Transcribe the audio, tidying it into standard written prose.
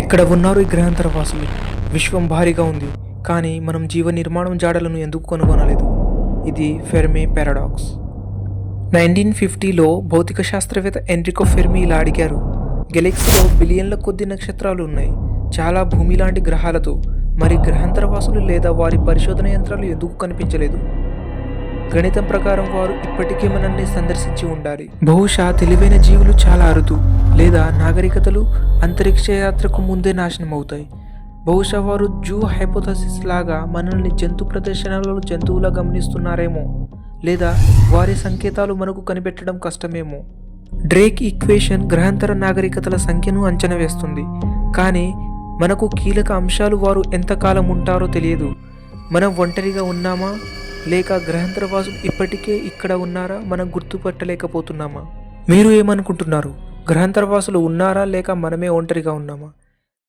ఎక్కడ ఉన్నారు ఈ గ్రహాంతర వాసులు? విశ్వం భారీగా ఉంది, కానీ మనం జీవ నిర్మాణం జాడలను ఎందుకు కనుగొనలేదు? ఇది ఫెర్మి పారాడాక్స్. 1950లో భౌతిక శాస్త్రవేత్త ఎన్రికో ఫెర్మి ఇలా అడిగారు: గెలాక్సీలో బిలియన్ల కొద్ది నక్షత్రాలు ఉన్నాయి, చాలా భూమి లాంటి గ్రహాలతో. మరి గ్రహాంతర వాసులు లేదా వారి పరిశోధన యంత్రాలు ఎందుకు కనిపించలేదు? గణితం ప్రకారం వారు ఇప్పటికే మనల్ని సందర్శించి ఉండాలి. బహుశా తెలివైన జీవులు చాలా అరుదు, లేదా నాగరికతలు అంతరిక్ష యాత్రకు ముందే నాశనం అవుతాయి. బహుశా వారు జూ హైపోథసిస్ లాగా మనల్ని జంతు ప్రదర్శనలలో జంతువులా గమనిస్తున్నారేమో, లేదా వారి సంకేతాలు మనకు కనిపెట్టడం కష్టమేమో. డ్రేక్ ఈక్వేషన్ గ్రహాంతర నాగరికతల సంఖ్యను అంచనా వేస్తుంది, కానీ మనకు కీలక అంశాలు వారు ఎంతకాలం ఉంటారో తెలియదు. మనం ఒంటరిగా ఉన్నామా, లేక గ్రహాంతర వాసులు ఇప్పటికే ఇక్కడ ఉన్నారా మనం గుర్తుపట్టలేకపోతున్నామా? మీరు ఏమనుకుంటున్నారు? గ్రహాంతర వాసులు ఉన్నారా, లేక మనమే ఒంటరిగా ఉన్నామా?